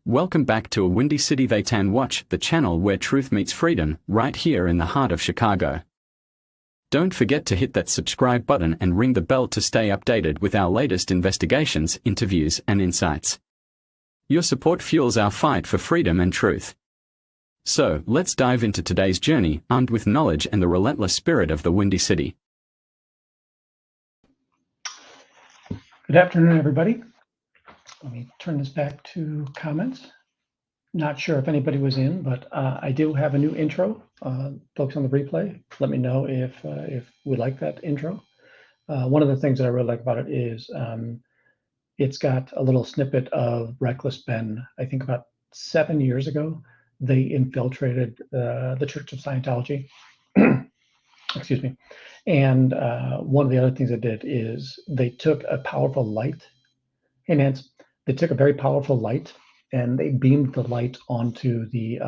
Welcome back to a Windy City They Tan Watch, the channel where truth meets freedom, right here in the heart of Chicago. Don't forget to hit that subscribe button and ring the bell to stay updated with our latest investigations, interviews, and insights. Your support fuels our fight for freedom and truth. So, let's dive into today's journey, armed with knowledge and the relentless spirit of the Windy City. Good afternoon, everybody. Let me turn this back to comments. Not sure if anybody was in, but I do have a new intro. Folks on the replay, let me know if we like that intro. One of the things that I really like about it is it's got a little snippet of Reckless Ben. I think about 7 years ago, they infiltrated the Church of Scientology. Excuse me. And one of the other things they did is they took a powerful light. Hey, Nance, they took a very powerful light and they beamed the light onto the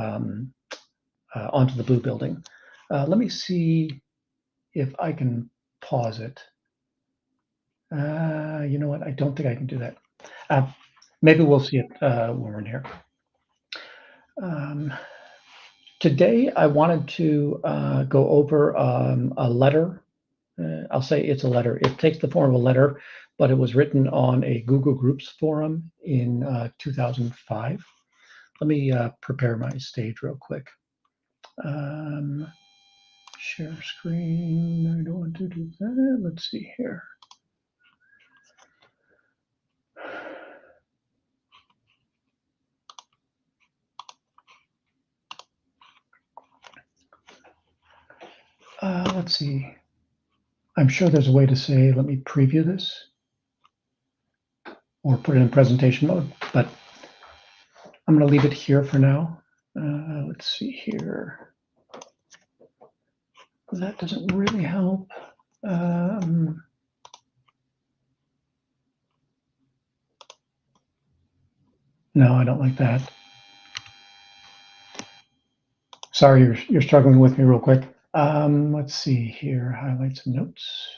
blue building. Let me see if I can pause it. You know what? I don't think I can do that. Maybe we'll see it when we're in here. Today, I wanted to go over a letter. I'll say it's a letter. It takes the form of a letter, but it was written on a Google Groups forum in 2005. Let me prepare my stage real quick. Share screen. I don't want to do that. Let's see here. Let's see. I'm sure there's a way to say, let me preview this or put it in presentation mode, but I'm going to leave it here for now. Let's see here. That doesn't really help. No, I don't like that. Sorry, you're struggling with me real quick. Let's see here, highlights and notes.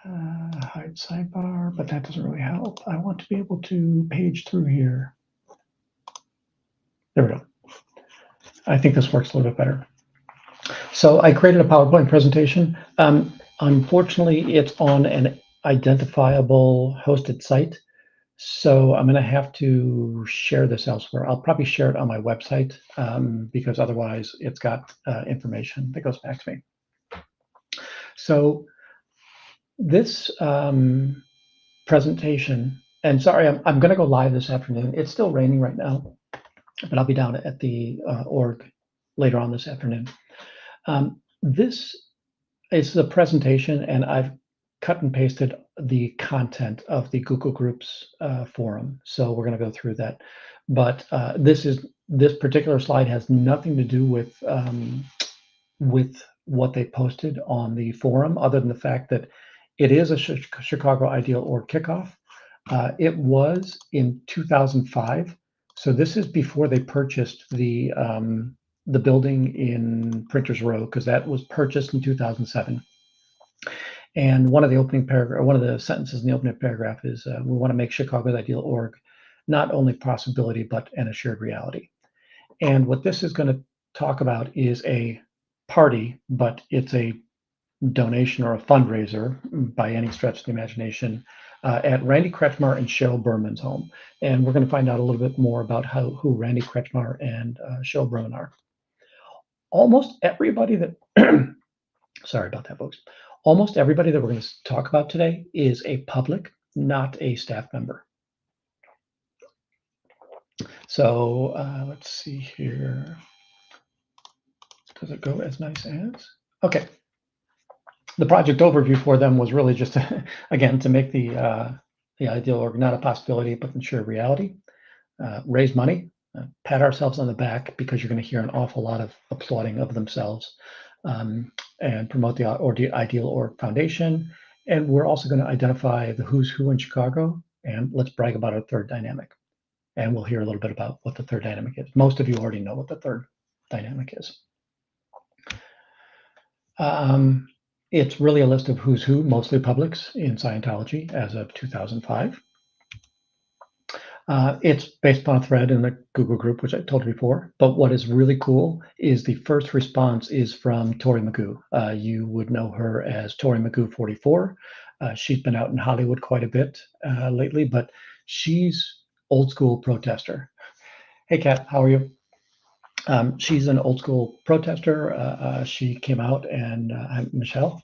Hide sidebar, but that doesn't really help. I want to be able to page through here. There we go. I think this works a little bit better. So I created a PowerPoint presentation. Unfortunately, it's on an identifiable hosted site. So I'm going to have to share this elsewhere. I'll probably share it on my website because otherwise it's got information that goes back to me. So this presentation, and sorry, I'm going to go live this afternoon. It's still raining right now, but I'll be down at the org later on this afternoon. This is the presentation, and I've cut and pasted the content of the Google Groups forum. So we're going to go through that. But this particular slide has nothing to do with what they posted on the forum, other than the fact that it is a Chicago Ideal Org kickoff. It was in 2005. So this is before they purchased the building in Printers Row, because that was purchased in 2007. And one of the opening paragraph, one of the sentences in the opening paragraph is, we want to make Chicago's Ideal Org not only possibility, but an assured reality. And what this is going to talk about is a party, but it's a donation or a fundraiser by any stretch of the imagination at Randy Kretschmar and Cheryl Berman's home. And we're going to find out a little bit more about who Randy Kretschmar and Cheryl Berman are. Almost everybody that, sorry about that, folks. Almost everybody that we're going to talk about today is a public, not a staff member. So let's see here. Does it go as nice as? Okay. The project overview for them was really just, again, to make the Ideal Org not a possibility, but ensure reality. Raise money, pat ourselves on the back, because you're going to hear an awful lot of applauding of themselves. And promote the Ideal Org Foundation. And we're also going to identify the who's who in Chicago, and let's brag about our third dynamic. And we'll hear a little bit about what the third dynamic is. Most of you already know what the third dynamic is. It's really a list of who's who, mostly publics in Scientology as of 2005. It's based upon a thread in the Google group, which I told you before. But what is really cool is the first response is from Tori Magoo. You would know her as Tori Magoo 44. She's been out in Hollywood quite a bit lately, but she's old school protester. Hey, Kat, how are you? She's an old school protester. She came out and Michelle.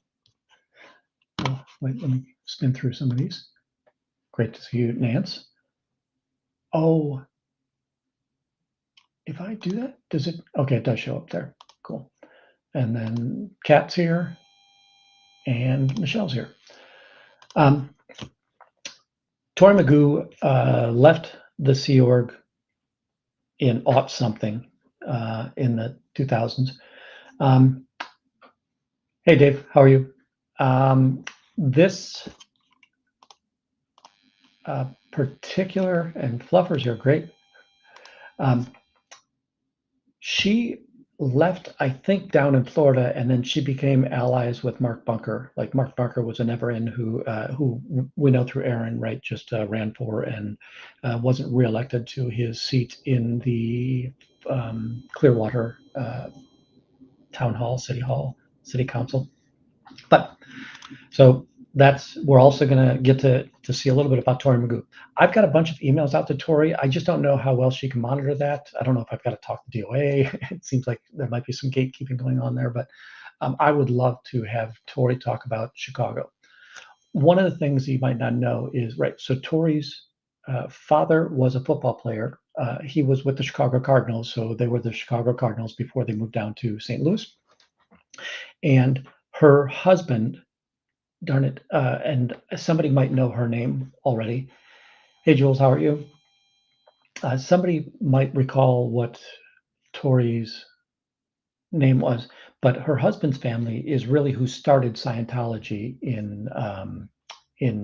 Oh, wait, let me spin through some of these. Great to see you, Nance. Oh, if I do that, does it? Okay, it does show up there. Cool. And then Kat's here and Michelle's here. Tori Magoo left the Sea Org in aught something in the 2000s. Hey, Dave, how are you? This particular, and Fluffer's here, great. She left, I think, down in Florida, and then she became allies with Mark Bunker. Like Mark Bunker was a never-in who we know through Aaron, right? Just ran for and wasn't reelected to his seat in the Clearwater Town Hall, City Council. But so we're also going to get to see a little bit about Tori Magoo. I've got a bunch of emails out to Tori. I just don't know how well she can monitor that. I don't know if I've got to talk to DOA. It seems like there might be some gatekeeping going on there, but I would love to have Tori talk about Chicago. One of the things you might not know is, right, so Tori's father was a football player. He was with the Chicago Cardinals, so they were the Chicago Cardinals before they moved down to St. Louis. And her husband, darn it, and somebody might know her name already. Hey, Jules, how are you? Somebody might recall what Tori's name was, but her husband's family is really who started Scientology in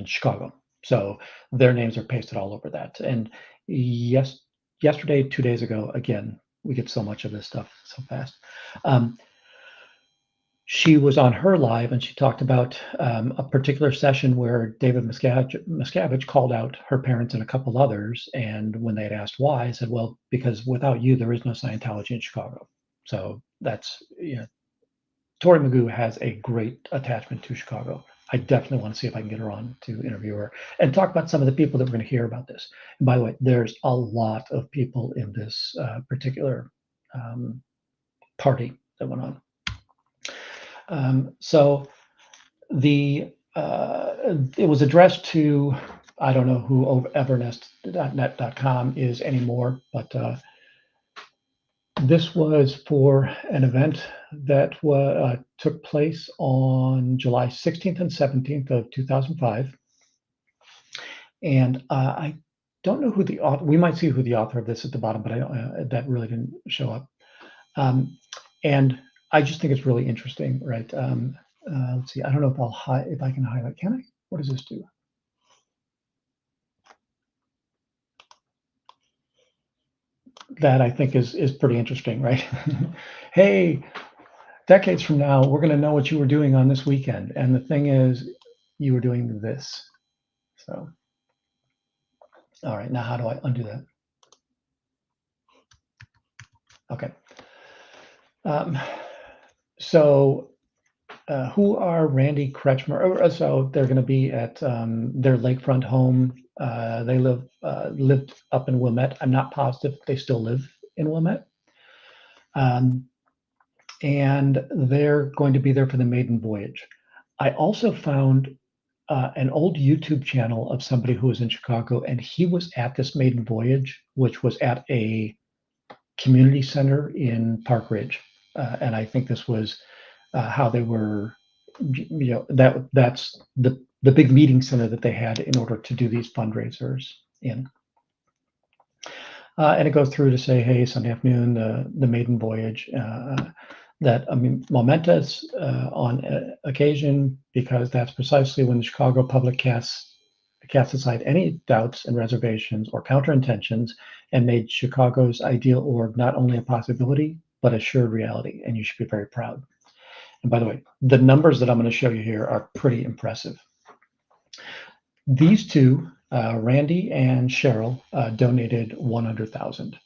Chicago. So their names are pasted all over that. And yesterday, 2 days ago, again, we get so much of this stuff so fast. She was on her live and she talked about a particular session where David Miscavige called out her parents and a couple others. And when they had asked why, I said, well, because without you, there is no Scientology in Chicago. So that's, Tori Magoo has a great attachment to Chicago. I definitely want to see if I can get her on to interview her and talk about some of the people that we're going to hear about this. And by the way, there's a lot of people in this particular party that went on. So it was addressed to, I don't know who Evernest.net.com is anymore, but this was for an event that took place on July 16th and 17th of 2005. And I don't know who the author, we might see who the author of this at the bottom, but that really didn't show up. And I just think it's really interesting, right? Let's see. I don't know if I can highlight. Can I? What does this do? That I think is pretty interesting, right? Hey, decades from now, we're going to know what you were doing on this weekend, and the thing is, you were doing this. So, all right. Now, how do I undo that? Okay. So. Who are Randy Kretschmer? So they're going to be at their lakefront home. They lived up in Wilmette. I'm not positive they still live in Wilmette. And they're going to be there for the maiden voyage. I also found an old YouTube channel of somebody who was in Chicago, and he was at this maiden voyage, which was at a community center in Park Ridge. And I think this was how they were, that's the big meeting center that they had in order to do these fundraisers in. And it goes through to say, hey, Sunday afternoon, the maiden voyage, momentous on occasion, because that's precisely when the Chicago public casts aside any doubts and reservations or counterintentions and made Chicago's ideal org not only a possibility, but a sure reality. And you should be very proud. And by the way, the numbers that I'm going to show you here are pretty impressive. These two Randy and Cheryl donated $100,000.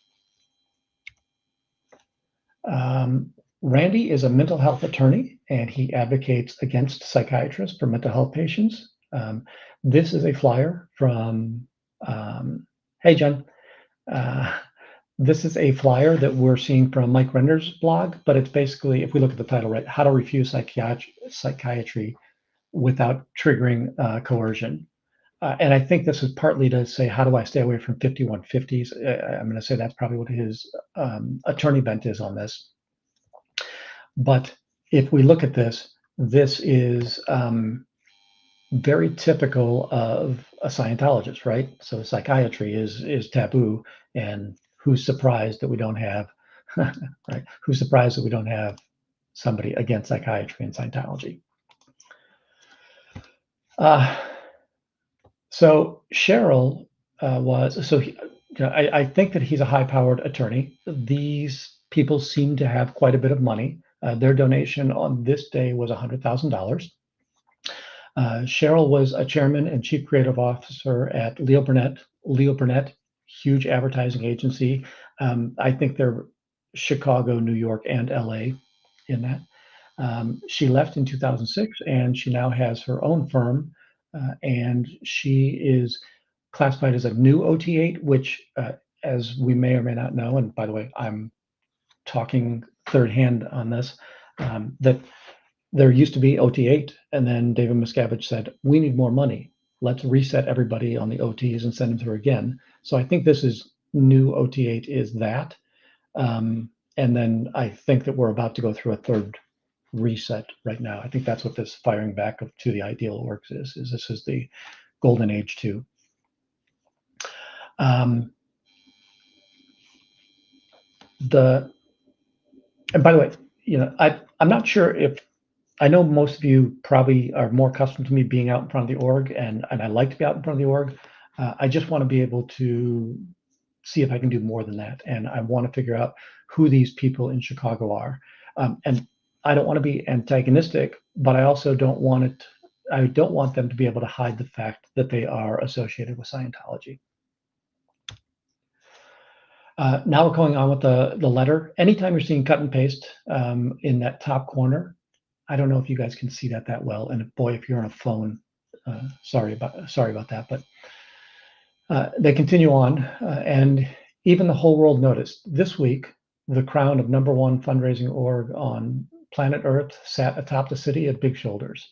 Randy is a mental health attorney, and he advocates against psychiatrists for mental health patients. This is a flyer from, hey, Jen. This is a flyer that we're seeing from Mike Render's blog, but it's basically, if we look at the title, right, how to refuse psychiatry without triggering coercion. And I think this is partly to say, how do I stay away from 5150s? I'm going to say that's probably what his attorney bent is on this. But if we look at this, this is very typical of a Scientologist, right? So psychiatry is taboo, and who's surprised that we don't have, right? Who's surprised that we don't have somebody against psychiatry and Scientology? So Cheryl I think that he's a high-powered attorney. These people seem to have quite a bit of money. Their donation on this day was $100,000. Cheryl was a chairman and chief creative officer at Leo Burnett, huge advertising agency. I think they're Chicago, New York, and LA in that. She left in 2006, and she now has her own firm, and she is classified as a new OT8, which, as we may or may not know, and by the way, I'm talking third hand on this, that there used to be OT8, and then David Miscavige said, we need more money. Let's reset everybody on the OTs and send them through again. So I think this is new OT8 is that. And then I think that we're about to go through a third reset right now. I think that's what this firing back to the ideal orgs is this is the golden age 2. And by the way, I'm not sure if, I know most of you probably are more accustomed to me being out in front of the org, and I like to be out in front of the org. I just want to be able to see if I can do more than that. And I want to figure out who these people in Chicago are. And I don't want to be antagonistic, but I also don't want them to be able to hide the fact that they are associated with Scientology. Now we're going on with the letter. Anytime you're seeing cut and paste in that top corner, I don't know if you guys can see that well. And boy, if you're on a phone, sorry about that. But they continue on, and even the whole world noticed. This week, the crown of #1 fundraising org on planet Earth sat atop the city at Big Shoulders.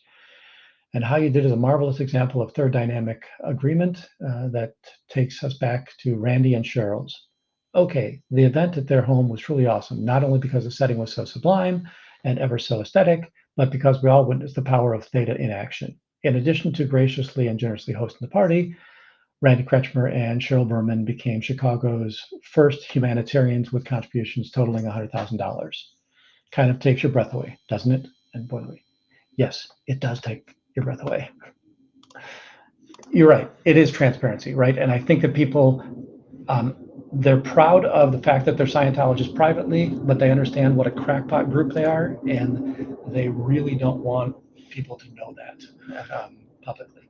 And how you did is a marvelous example of third dynamic agreement that takes us back to Randy and Cheryl's. Okay, the event at their home was truly awesome, not only because the setting was so sublime and ever so aesthetic, but because we all witnessed the power of theta in action. In addition to graciously and generously hosting the party, Randy Kretschmer and Cheryl Berman became Chicago's first humanitarians with contributions totaling $100,000. Kind of takes your breath away, doesn't it? And by the way, yes, it does take your breath away. You're right. It is transparency, right? And I think that people, they're proud of the fact that they're Scientologists privately, but they understand what a crackpot group they are, and they really don't want people to know that publicly.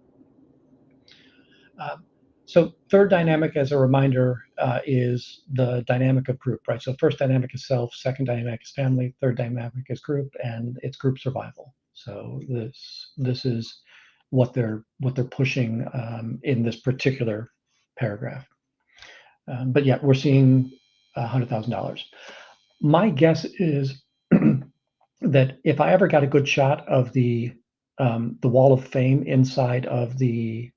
So third dynamic, as a reminder, is the dynamic of group, right? So first dynamic is self, second dynamic is family, third dynamic is group, and it's group survival. So this is what they're pushing in this particular paragraph. But yeah, we're seeing $100,000. My guess is that if I ever got a good shot of the wall of fame inside of the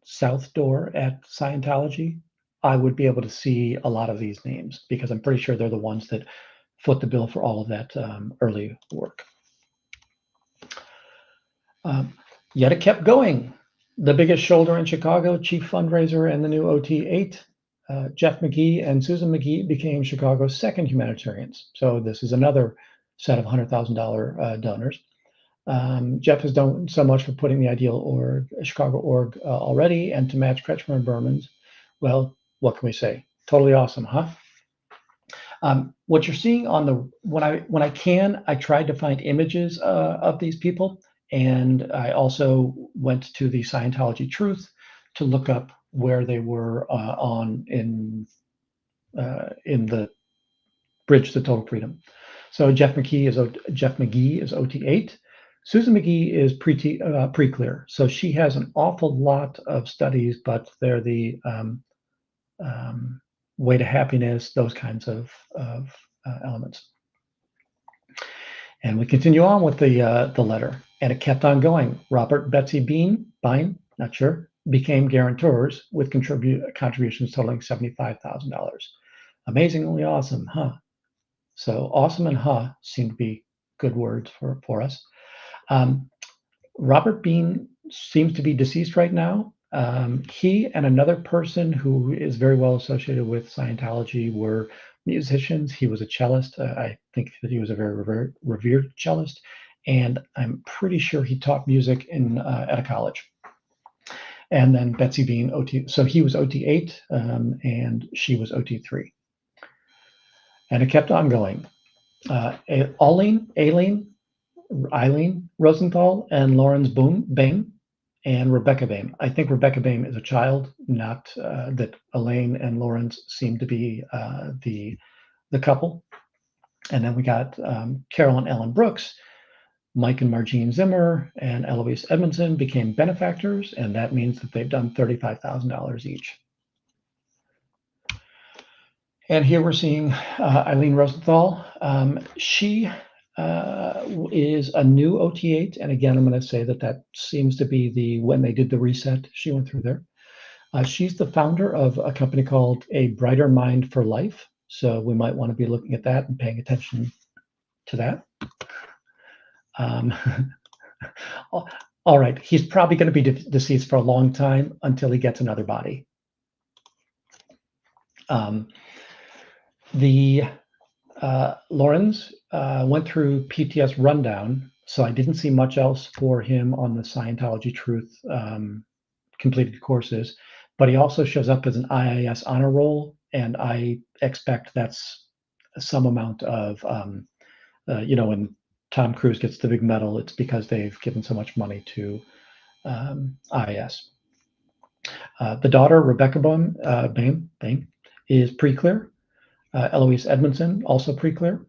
south door at Scientology, I would be able to see a lot of these names, because I'm pretty sure they're the ones that foot the bill for all of that early work. Yet it kept going. The biggest shoulder in Chicago, chief fundraiser, and the new OT8, Jeff Magee and Susan Magee became Chicago's second humanitarians. So this is another set of $100,000 donors. Jeff has done so much for putting the ideal org, Chicago org already, and to match Kretschmer and Berman's, well, what can we say? Totally awesome, huh? What you're seeing on the when I tried to find images of these people, and I also went to the Scientology Truth to look up where they were in the bridge to total freedom. So Jeff Magee is OT8. Susan Magee is pre-clear. So she has an awful lot of studies, but they're the way to happiness, those kinds of elements. And we continue on with the letter, and it kept on going. Robert, Betsy Bine, not sure, became guarantors with contributions totaling $75,000. Amazingly awesome, huh? So awesome and huh seem to be good words for us. Robert Bean seems to be deceased right now. He and another person who is very well associated with Scientology were musicians. He was a cellist. I think that he was a very revered cellist, and I'm pretty sure he taught music at a college. And then Betsy Bean, OT. So he was OT8, and she was OT3. And it kept on going. Eileen Rosenthal and Lawrence Bain and Rebecca Bain. I think Rebecca Bain is a child, not that Elaine and Lawrence seem to be the couple. And then we got Carol and Ellen Brooks. Mike and Margene Zimmer and Eloise Edmondson became benefactors, and that means that they've done $35,000 each. And here we're seeing Eileen Rosenthal. She is a new OT8, and again, I'm going to say that seems to be when they did the reset, she went through there. She's the founder of a company called A Brighter Mind for Life, so we might want to be looking at that and paying attention to that. All right, he's probably going to be deceased for a long time until he gets another body. Lawrence went through PTS rundown, so I didn't see much else for him on the Scientology Truth completed courses, but he also shows up as an IIS honor roll, and I expect that's some amount of, when Tom Cruise gets the big medal, it's because they've given so much money to IIS. The daughter, Rebecca Bain, is pre-clear. Eloise Edmondson, also pre-clear.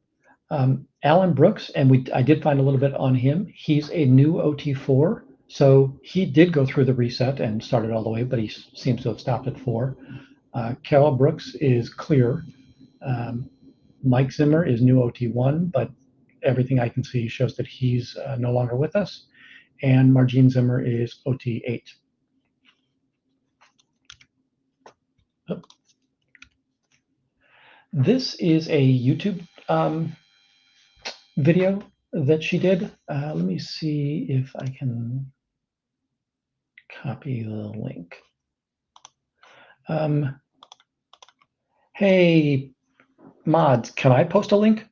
Alan Brooks, and I did find a little bit on him. He's a new OT4, so he did go through the reset and started all the way, but he seems to have stopped at 4. Carol Brooks is clear. Mike Zimmer is new OT1, but everything I can see shows that he's no longer with us. And Margene Zimmer is OT8. Oh. This is a YouTube video that she did. Let me see if I can copy the link. Hey, mods, can I post a link?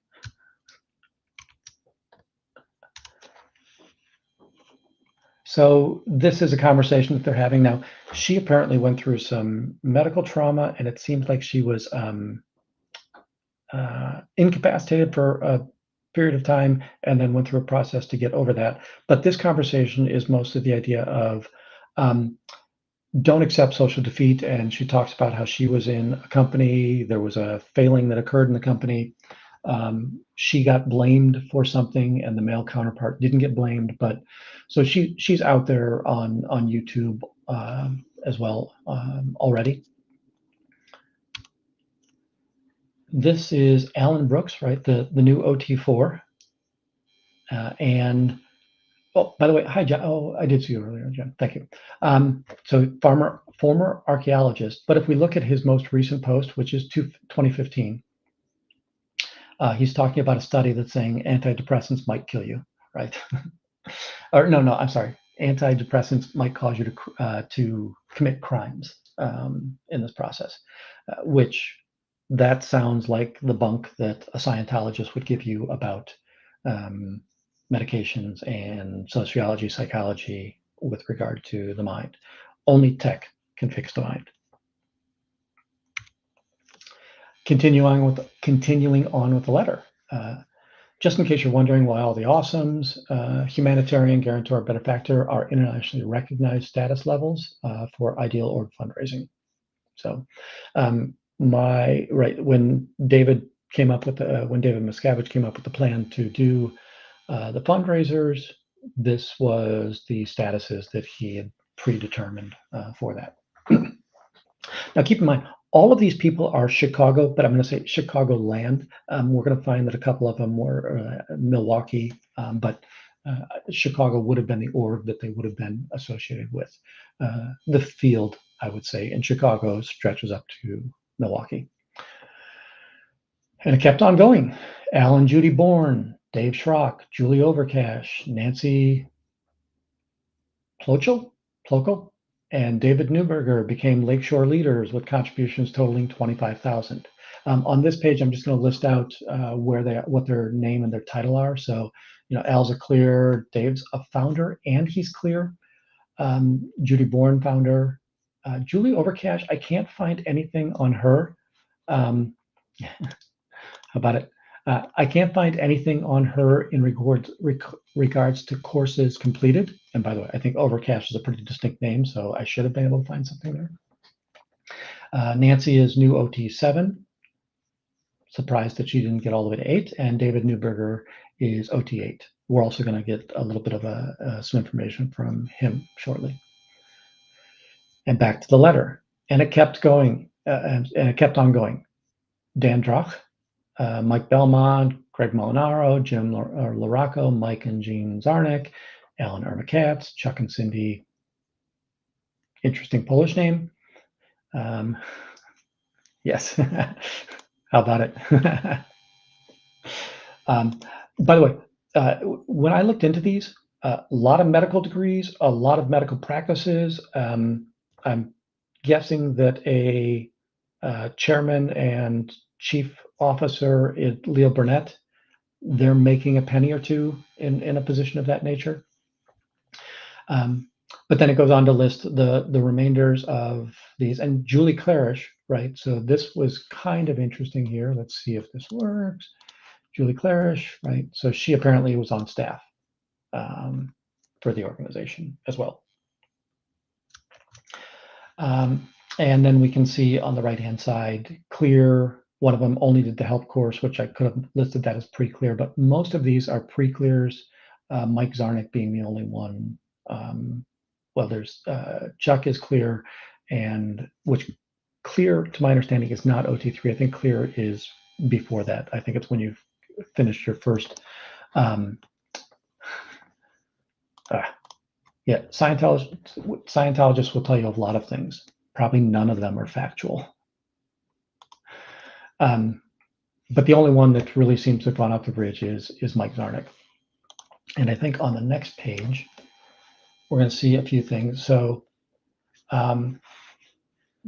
So this is a conversation that they're having now. She apparently went through some medical trauma, and it seems like she was incapacitated for a period of time and then went through a process to get over that. But this conversation is mostly the idea of don't accept social defeat. And she talks about how she was in a company, there was a failing that occurred in the company. She got blamed for something and the male counterpart didn't get blamed. But so she's out there on YouTube as well already. This is Alan Brooks, right? The new OT4. And by the way, hi, John. Oh, I did see you earlier, John. Thank you. So former archaeologist. But if we look at his most recent post, which is 2015, he's talking about a study that's saying antidepressants might kill you, right? Or no, I'm sorry. Antidepressants might cause you to commit crimes in this process, which that sounds like the bunk that a Scientologist would give you about medications and sociology, psychology with regard to the mind. Only tech can fix the mind. Continuing on with the letter. just in case you're wondering why all the awesomes, humanitarian, guarantor, benefactor are internationally recognized status levels for ideal org fundraising. So when David Miscavige came up with the plan to do the fundraisers, this was the statuses that he had predetermined for that. Now, keep in mind, all of these people are Chicago, but I'm going to say Chicagoland. We're going to find that a couple of them were Milwaukee, but Chicago would have been the org that they would have been associated with. The field, I would say, in Chicago stretches up to Milwaukee. And it kept on going. Al and Judy Bourne, Dave Schrock, Julie Overcash, Nancy Plochel, and David Newberger became Lakeshore leaders with contributions totaling $25,000. On this page, I'm just going to list out what their name and their title are. So, Al's a clear, Dave's a founder, and he's clear. Judy Bourne, founder. Julie Overcash, I can't find anything on her. How about it? I can't find anything on her in regards to courses completed. And by the way, I think Overcash is a pretty distinct name, so I should have been able to find something there. Nancy is new OT 7. Surprised that she didn't get all the way to 8. And David Newberger is OT 8. We're also going to get a little bit of some information from him shortly. And back to the letter. And it kept going, and it kept on going. Dan Droch, Mike Belmont, Greg Molinaro, Jim Laraco, Mike and Gene Zarnik, Alan Irma Katz, Chuck and Cindy. Interesting Polish name. Yes. How about it? By the way, when I looked into these, a lot of medical degrees, a lot of medical practices. I'm guessing that a chairman and chief officer is Leo Burnett. They're making a penny or two in a position of that nature. But then it goes on to list the remainders of these, and Julie Clarish, right? So this was kind of interesting here. Let's see if this works. Julie Clarish, right? So she apparently was on staff for the organization as well. And then we can see on the right-hand side, clear. One of them only did the help course, which I could have listed that as pre-clear, but most of these are pre-clears, Mike Zarnik being the only one. Well, there's Chuck is clear, and which clear, to my understanding, is not OT3. I think clear is before that. I think it's when you've finished your first. Yeah, Scientologists will tell you a lot of things. Probably none of them are factual. But the only one that really seems to have gone off the bridge is Mike Zarnik. And I think on the next page, we're going to see a few things. So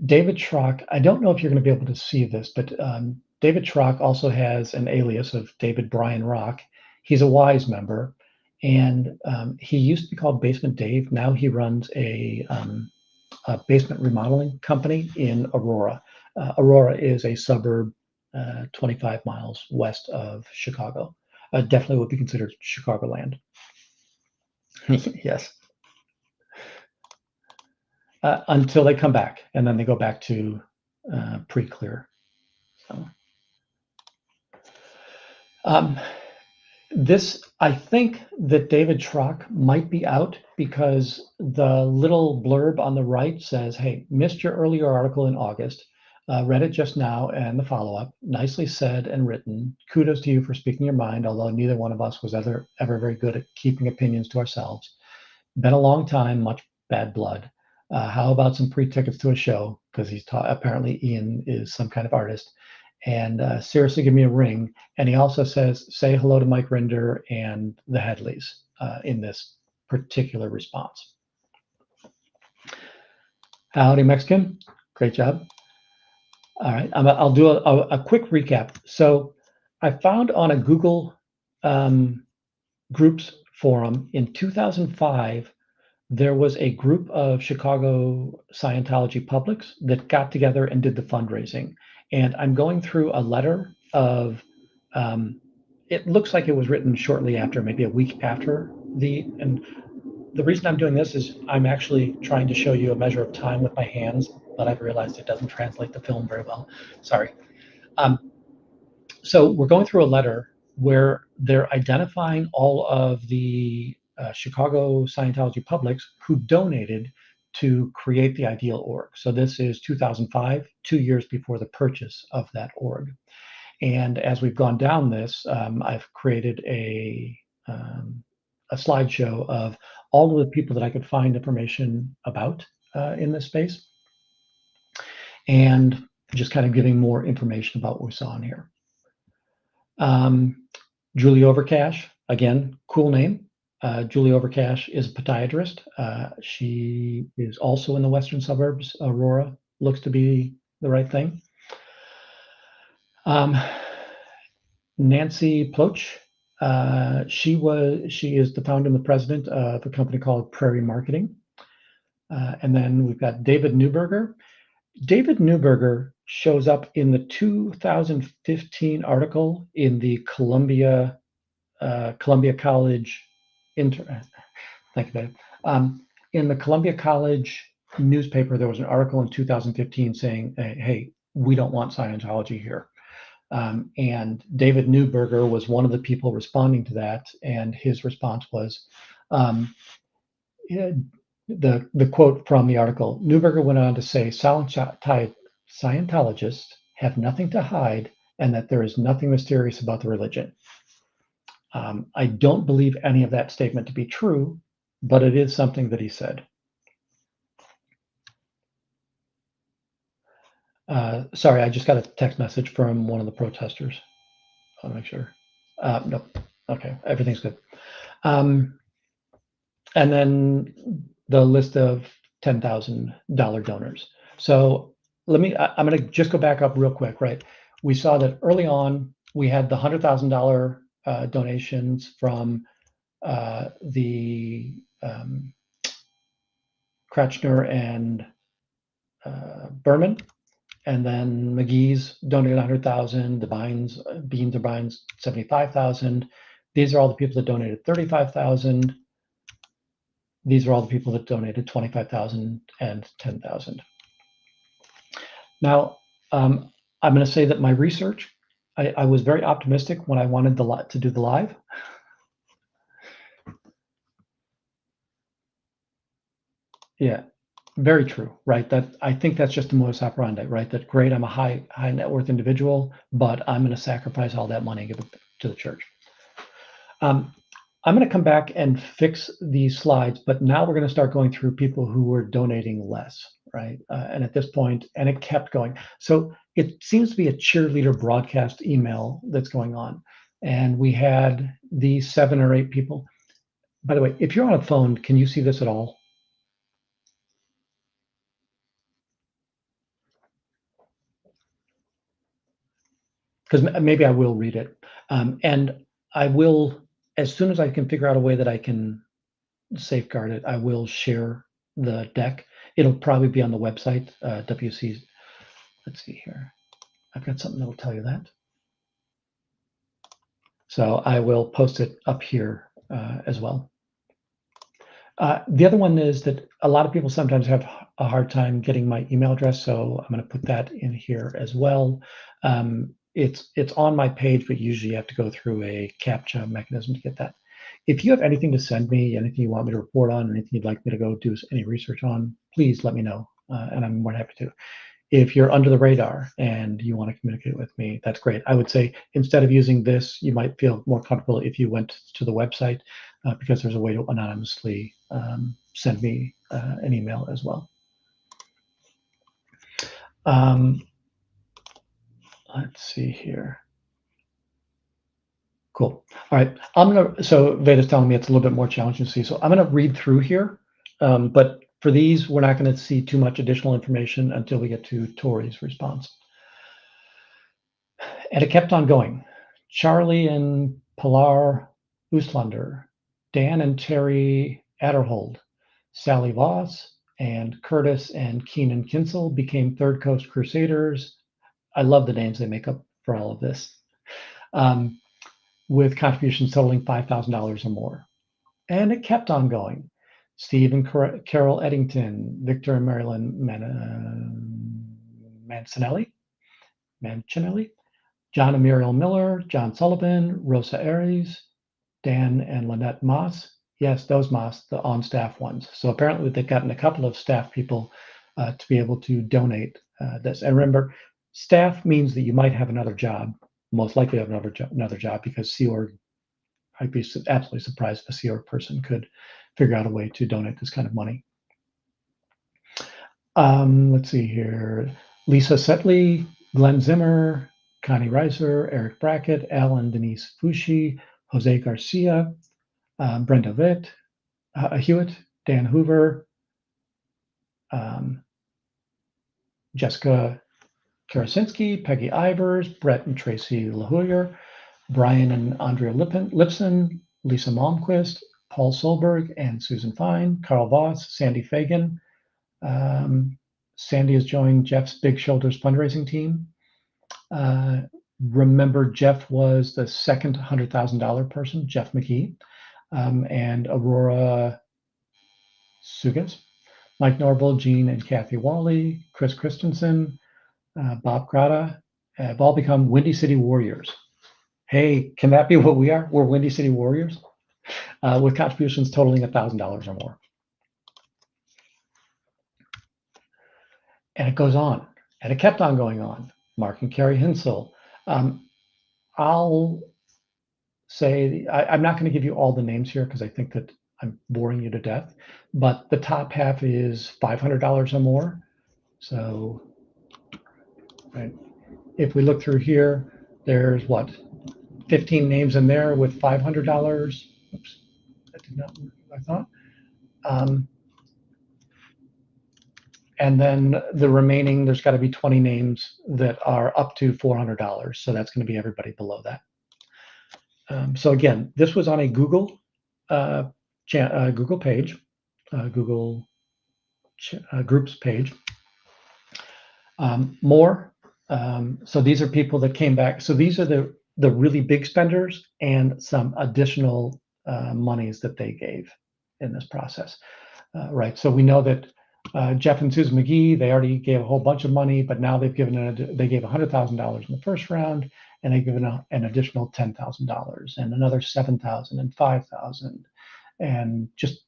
David Schrock, I don't know if you're going to be able to see this, but David Schrock also has an alias of David Brian Rock. He's a WISE member, and he used to be called Basement Dave. Now he runs a basement remodeling company in Aurora. Aurora is a suburb 25 miles west of Chicago. Definitely would be considered Chicagoland. Yes. Until they come back, and then they go back to pre-clear. So, this, I think that David Schrock might be out because the little blurb on the right says, hey, missed your earlier article in August, read it just now and the follow-up, nicely said and written. Kudos to you for speaking your mind, although neither one of us was ever very good at keeping opinions to ourselves. Been a long time, much bad blood. How about some free tickets to a show? Because apparently Ian is some kind of artist. And seriously, give me a ring. And he also says, say hello to Mike Rinder and the Headleys in this particular response. Howdy, Mexican. Great job. All right, I'll do a quick recap. So I found on a Google Groups forum in 2005, there was a group of Chicago Scientology publics that got together and did the fundraising. And I'm going through a letter of it looks like it was written shortly after, maybe a week after and the reason I'm doing this is I'm actually trying to show you a measure of time with my hands, but I've realized it doesn't translate the film very well. Sorry. So we're going through a letter where they're identifying all of the Chicago Scientology publics who donated to create the ideal org. So this is 2005, 2 years before the purchase of that org. And as we've gone down this, I've created a slideshow of all of the people that I could find information about in this space, and just kind of giving more information about what we saw in here. Julie Overcash, again, cool name. Julie Overcash is a podiatrist. She is also in the western suburbs. Aurora looks to be the right thing. Nancy Ploch, she is the founder and the president of a company called Prairie Marketing. And then we've got David Newberger. David Newberger shows up in the 2015 article in the Columbia College thank you, Dave. In the Columbia College newspaper, there was an article in 2015 saying, hey, we don't want Scientology here. And David Newberger was one of the people responding to that, and his response was, the quote from the article, Newberger went on to say, Scientologists have nothing to hide and that there is nothing mysterious about the religion. I don't believe any of that statement to be true, but it is something that he said. Sorry, I just got a text message from one of the protesters. I'll make sure. No, okay, everything's good. And then the list of $10,000 donors. So I'm going to just go back up real quick, right? We saw that early on, we had the $100,000 donations from the Kretschner and Berman, and then McGee's donated 100,000. The Beans or Bynes 75,000. These are all the people that donated 35,000. These are all the people that donated 25,000 and 10,000. Now, I'm going to say that my research, I was very optimistic when I wanted to do the live. Yeah, very true, right? That I think that's just the modus operandi, right? That great, I'm a high net worth individual, but I'm going to sacrifice all that money and give it to the church. I'm going to come back and fix these slides, but now we're going to start going through people who were donating less, right? And at this point, and it kept going. So it seems to be a cheerleader broadcast email that's going on. And we had these 7 or 8 people. By the way, if you're on a phone, can you see this at all? Because maybe I will read it. And I will, as soon as I can figure out a way that I can safeguard it, I will share the deck. It'll probably be on the website, WC. Let's see here. I've got something that will tell you that. So I will post it up here as well. The other one is that a lot of people sometimes have a hard time getting my email address, so I'm going to put that in here as well. It's on my page, but usually you have to go through a CAPTCHA mechanism to get that. If you have anything to send me, anything you want me to report on, anything you'd like me to go do any research on, please let me know, and I'm more than happy to. If you're under the radar and you want to communicate with me, that's great. I would say instead of using this, you might feel more comfortable if you went to the website because there's a way to anonymously send me an email as well. Let's see here. Cool. All right. So Veda's telling me it's a little bit more challenging to see. So I'm going to read through here. But for these, we're not going to see too much additional information until we get to Tori's response. And it kept on going. Charlie and Pilar Uslander, Dan and Terry Adderhold, Sally Voss, and Curtis and Keenan Kinsel became Third Coast Crusaders. I love the names they make up for all of this. with contributions totaling $5,000 or more. And it kept on going. Steve and Carol Eddington, Victor and Marilyn Mancinelli, John and Muriel Miller, John Sullivan, Rosa Aries, Dan and Lynette Moss. Yes, those Moss, the on-staff ones. So apparently they've gotten a couple of staff people to be able to donate this. And remember, staff means that you might have another job, most likely have another job, because Sea Org, I'd be absolutely surprised if a Sea Org person could figure out a way to donate this kind of money. Let's see here. Lisa Setley, Glenn Zimmer, Connie Reiser, Eric Brackett, Al and Denise Fushi, Jose Garcia, Brenda Hewitt, Dan Hoover, Jessica Karasinski, Peggy Ivers, Brett and Tracy LaHoyer, Brian and Andrea Lipson, Lisa Malmquist, Paul Solberg and Susan Fine, Carl Voss, Sandy Fagan. Sandy has joined Jeff's Big Shoulders fundraising team. Remember, Jeff was the second $100,000 person, Jeff Magee, and Aurora Sugas, Mike Norville, Gene and Kathy Walley, Chris Christensen, Bob Grata have all become Windy City Warriors. Hey, can that be what we are? We're Windy City Warriors with contributions totaling $1,000 or more. And it goes on, and it kept on going on. Mark and Carrie Hinsel. I'll say, I'm not going to give you all the names here because I think that I'm boring you to death, but the top half is $500 or more. So, right, if we look through here, there's what, 15 names in there with $500. Oops, that did not work, I thought. And then the remaining, there's got to be 20 names that are up to $400. So that's going to be everybody below that. So again, this was on a Google Google page, Google Groups page. More. So these are people that came back. So these are the really big spenders and some additional monies that they gave in this process. Right. So we know that Jeff and Susan Magee, they already gave a whole bunch of money, but now they've given they gave $100,000 in the first round, and they've given an additional $10,000 and another $7,000 and $5,000, and just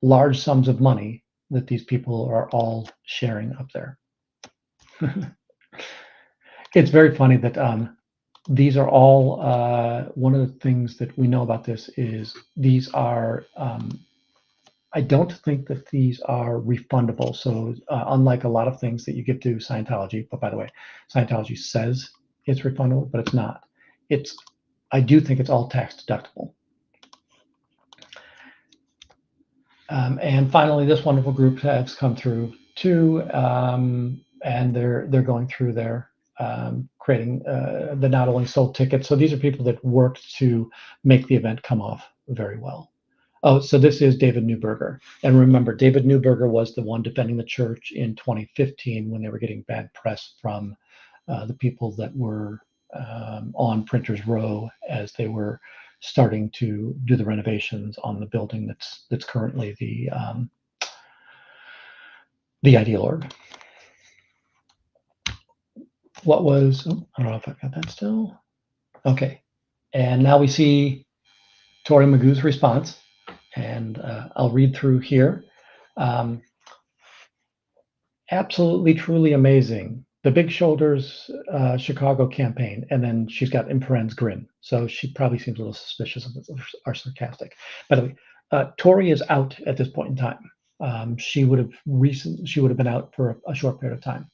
large sums of money that these people are all sharing up there. It's very funny that these are all, one of the things that we know about this is these are, I don't think that these are refundable. So unlike a lot of things that you give to Scientology, but by the way, Scientology says it's refundable, but it's not. I do think it's all tax deductible. And finally, this wonderful group has come through too, and they're going through their creating the not only sold tickets. So these are people that worked to make the event come off very well. Oh, so this is David Newberger. And remember, David Newberger was the one defending the church in 2015 when they were getting bad press from the people that were on Printers Row as they were starting to do the renovations on the building that's currently the Ideal Org. What was, oh, I don't know if I've got that still. Okay, and now we see Tori Magoo's response, and I'll read through here. Absolutely, truly amazing. The Big Shoulders Chicago campaign, and then she's got in parentheses grin. So she probably seems a little suspicious of our sarcastic. By the way, Tori is out at this point in time. She would have been out for a short period of time.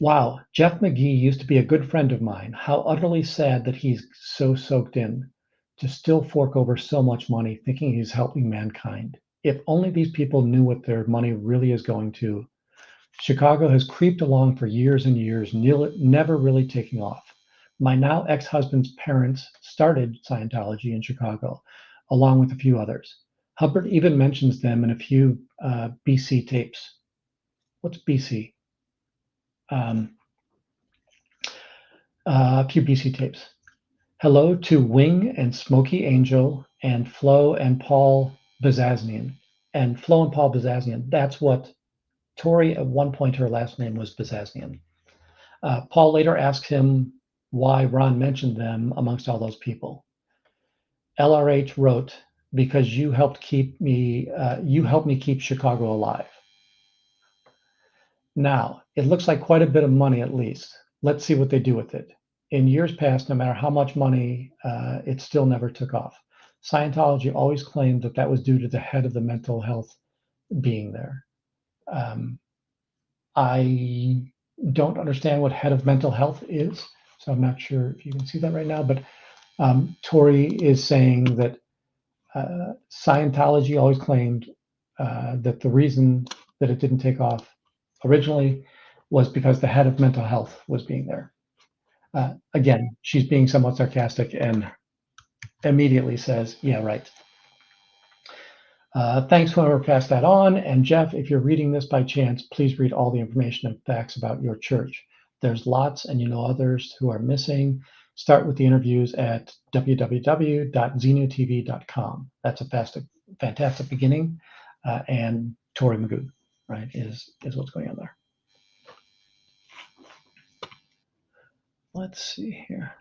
Wow, Jeff Magee used to be a good friend of mine. How utterly sad that he's so soaked in to still fork over so much money thinking he's helping mankind. If only these people knew what their money really is going to. Chicago has creeped along for years and years, never really taking off. My now ex-husband's parents started Scientology in Chicago, along with a few others. Hubbard even mentions them in a few BC tapes. What's BC? A few BC tapes. Hello to Wing and Smoky Angel and Flo and Paul Bazaznian. And Flo and Paul Bazaznian, that's what Tori, at one point, her last name was Bazaznian. Paul later asked him why Ron mentioned them amongst all those people. LRH wrote, because you helped me keep Chicago alive. Now, it looks like quite a bit of money at least. Let's see what they do with it. In years past, no matter how much money, it still never took off. Scientology always claimed that that was due to the head of the mental health being there. I don't understand what head of mental health is, so I'm not sure if you can see that right now, but Tori is saying that Scientology always claimed that the reason that it didn't take off originally was because the head of mental health was being there. Again, she's being somewhat sarcastic and immediately says, yeah, right. Thanks, whoever passed that on. And Jeff, if you're reading this by chance, please read all the information and facts about your church. There's lots, and you know others who are missing. Start with the interviews at www.zenutv.com. That's a fantastic beginning. And Tori Magoo, right, is what's going on there. Let's see here.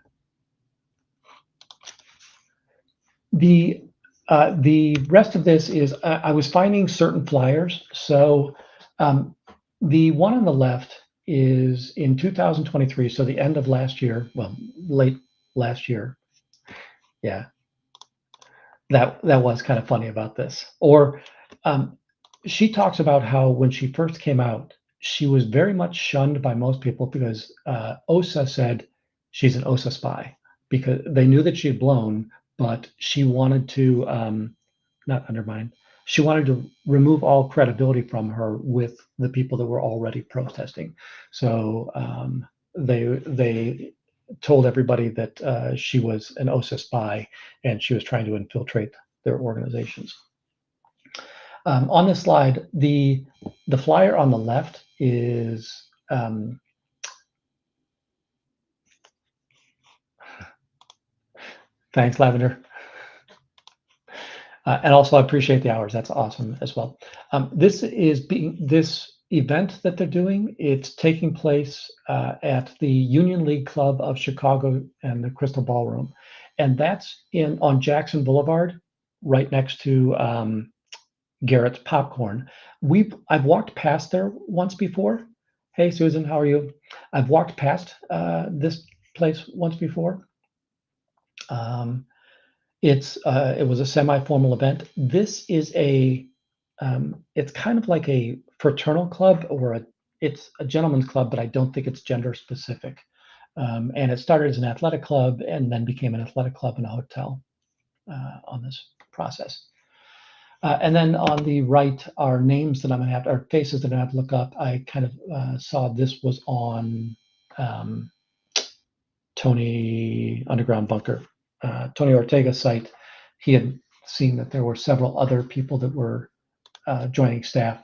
The rest of this is I was finding certain flyers. So the one on the left is in 2023, so the end of last year, well, late last year. Yeah, that was kind of funny about this. Or she talks about how when she first came out, she was very much shunned by most people because OSA said she's an OSA spy because they knew that she had blown, but she wanted to not undermine. She wanted to remove all credibility from her with the people that were already protesting. So they told everybody that she was an OSA spy and she was trying to infiltrate their organizations. On this slide, the flyer on the left is thanks, Lavender. And also, I appreciate the hours. That's awesome as well. This event that they're doing. It's taking place at the Union League Club of Chicago and the Crystal Ballroom, and that's on Jackson Boulevard, right next to Garrett's Popcorn. I've walked past there once before. Hey, Susan, how are you? I've walked past this place once before. It was a semi-formal event. This is it's kind of like a fraternal club or it's a gentleman's club, but I don't think it's gender specific. And it started as an athletic club and then became an athletic club and a hotel on this process. And then on the right are names that I'm gonna have to, or faces that I have to look up. I kind of saw this was on Tony Underground Bunker. Tony Ortega's site. He had seen that there were several other people that were joining staff.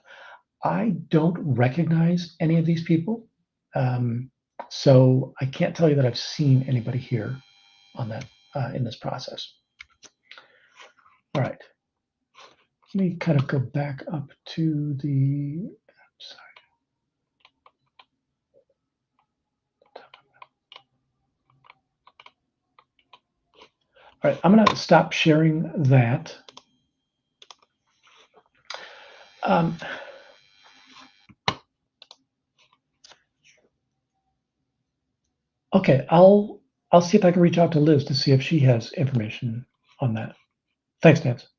I don't recognize any of these people. So I can't tell you that I've seen anybody here on that in this process. All right. Let me kind of go back up to the side. All right, I'm going to stop sharing that. Okay, I'll see if I can reach out to Liz to see if she has information on that. Thanks, Nance.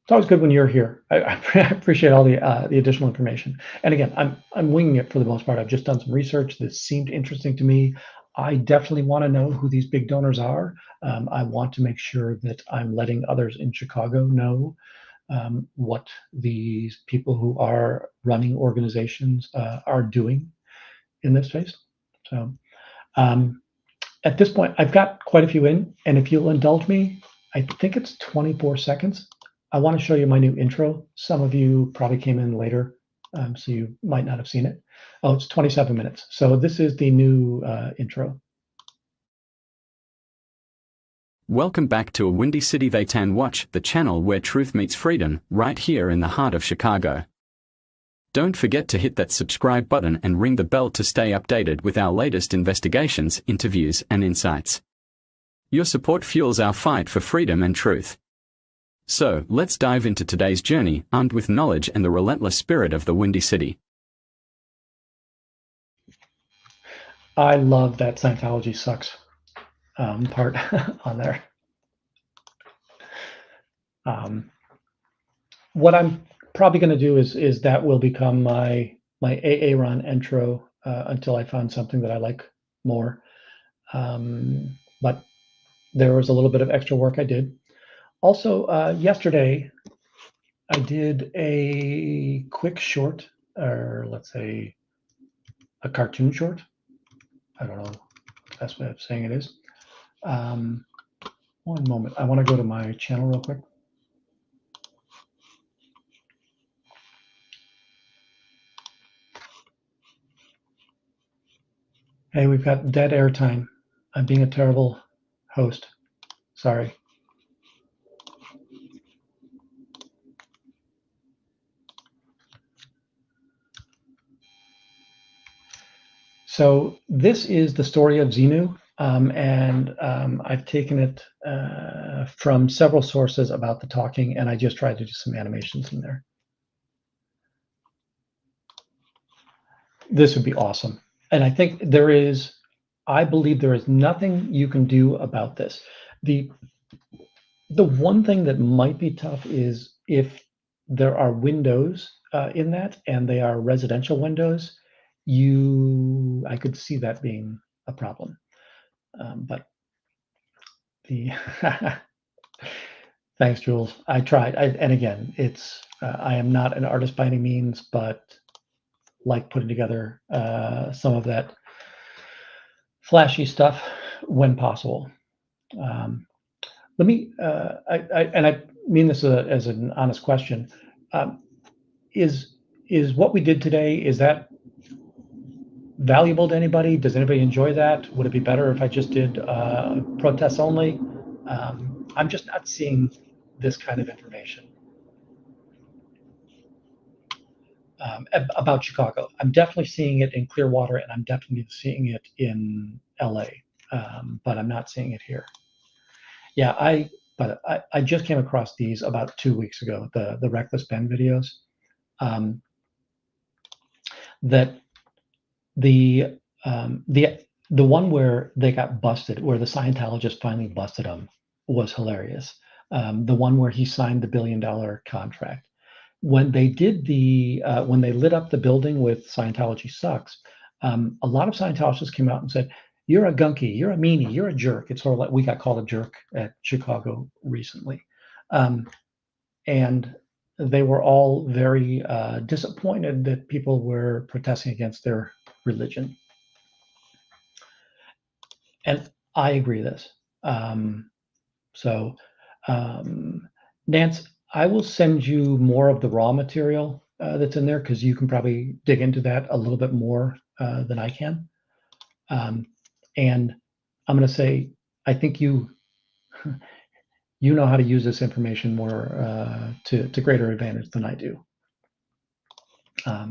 It's always good when you're here. I appreciate all the additional information. And again, I'm winging it for the most part. I've just done some research. This seemed interesting to me. I definitely want to know who these big donors are. I want to make sure that I'm letting others in Chicago know what these people who are running organizations are doing in this space. So at this point, I've got quite a few in, and if you'll indulge me, I think it's 24 seconds. I want to show you my new intro. Some of you probably came in later, so you might not have seen it. Oh, it's 27 minutes. So this is the new intro. Welcome back to a Windy City They Tan Watch, the channel where truth meets freedom, right here in the heart of Chicago. Don't forget to hit that subscribe button and ring the bell to stay updated with our latest investigations, interviews, and insights. Your support fuels our fight for freedom and truth. So, let's dive into today's journey, armed with knowledge and the relentless spirit of the Windy City. I love that Scientology sucks part on there. What I'm probably going to do is that will become my Aaron intro until I find something that I like more. But there was a little bit of extra work I did. Also, yesterday I did a quick short, or let's say a cartoon short. I don't know the best way of saying it is. One moment. I want to go to my channel real quick. Hey, we've got dead air time. I'm being a terrible host. Sorry. So this is the story of Xenu, and I've taken it from several sources about the talking, and I just tried to do some animations in there. This would be awesome. And I think I believe there is nothing you can do about this. The one thing that might be tough is if there are windows in that, and they are residential windows, I could see that being a problem. But the thanks, Jules. I tried. And again, I am not an artist by any means, but like putting together some of that flashy stuff when possible. Let me, and I mean this as an honest question. Is what we did today, is that valuable to anybody? Does anybody enjoy that? Would it be better if I just did protests only? I'm just not seeing this kind of information about Chicago. I'm definitely seeing it in Clearwater, and I'm definitely seeing it in LA, but I'm not seeing it here. Yeah, I just came across these about 2 weeks ago, the Reckless Ben videos. That the one where they got busted, where the Scientologist finally busted them, was hilarious. The one where he signed the $1 billion contract. When they did when they lit up the building with Scientology sucks, a lot of Scientologists came out and said, "You're a gunky, you're a meanie, you're a jerk." It's sort of like we got called a jerk at Chicago recently. And they were all very disappointed that people were protesting against their religion. And I agree this. Nance, I will send you more of the raw material that's in there, because you can probably dig into that a little bit more than I can. And I'm going to say, I think you know how to use this information more to greater advantage than I do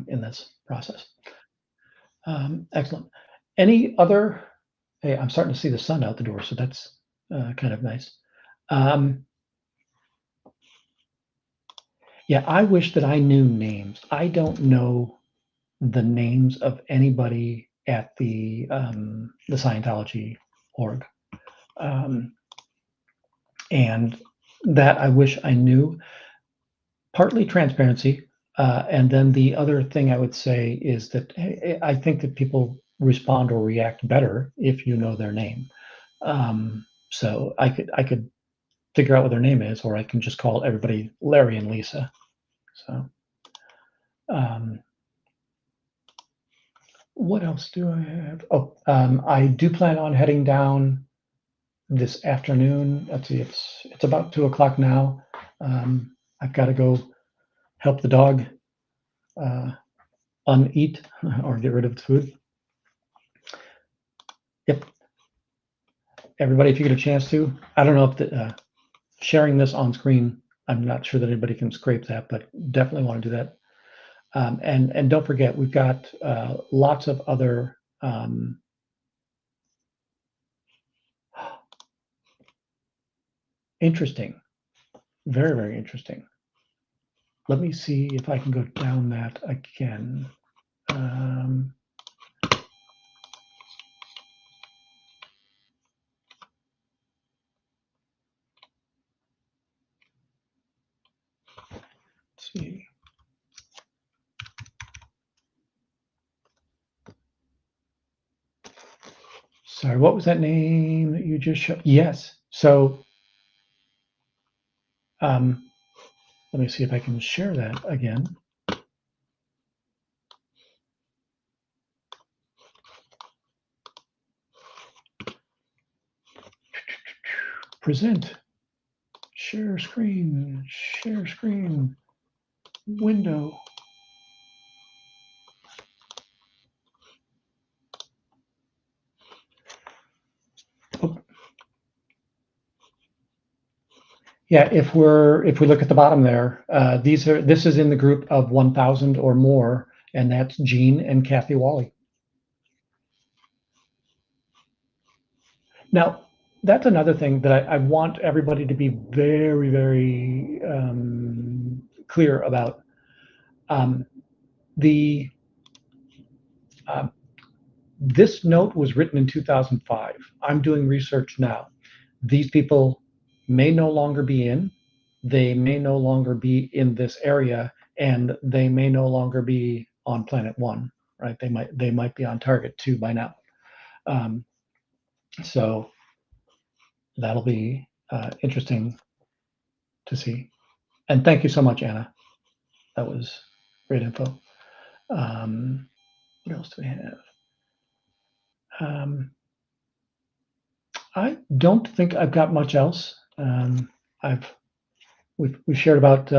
in this process. Excellent. Any other? Hey, I'm starting to see the sun out the door, so that's kind of nice. Yeah, I wish that I knew names. I don't know the names of anybody at the Scientology org, and that I wish I knew. Partly transparency, and then the other thing I would say is that I think that people respond or react better if you know their name. So I could figure out what their name is, or I can just call everybody Larry and Lisa. So, what else do I have? Oh, I do plan on heading down this afternoon. Let's see, it's about 2:00 now. I've got to go help the dog uneat or get rid of the food. Yep. everybody, if you get a chance to, I don't know if sharing this on screen, I'm not sure that anybody can scrape that, but definitely want to do that. And don't forget, we've got lots of other interesting, very, very interesting. Let me see if I can go down that again. Let's see. Sorry, what was that name that you just showed? Yes. So let me see if I can share that again. Present. Share screen. Share screen. Window. Oh. Yeah, if we look at the bottom there, this is in the group of 1,000 or more, and that's Gene and Kathy Walley. Now, that's another thing that I want everybody to be very, very clear about. This note was written in 2005. I'm doing research now. These people may no longer be in. They may no longer be in this area, and they may no longer be on Planet One. Right? They might be on Target 2 by now. So that'll be interesting to see. And thank you so much, Anna. That was great info. What else do we have? I don't think I've got much else. We've shared about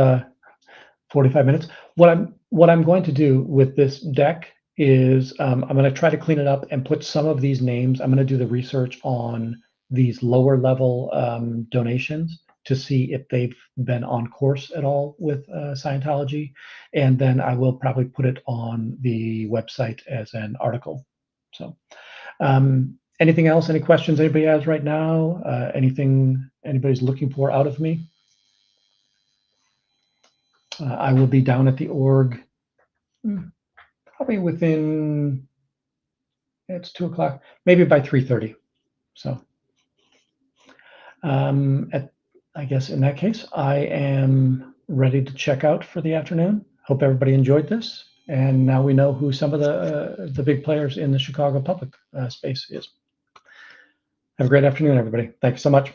45 minutes. What I'm going to do with this deck is I'm going to try to clean it up and put some of these names. I'm going to do the research on these lower level donations to see if they've been on course at all with Scientology, and then I will probably put it on the website as an article. So anything else? Any questions anybody has right now? Anything anybody's looking for out of me? I will be down at the org probably within, it's 2 o'clock, maybe by 3:30. So I guess in that case, I am ready to check out for the afternoon. Hope everybody enjoyed this. And now we know who some of the big players in the Chicago public space is. Have a great afternoon, everybody. Thank you so much.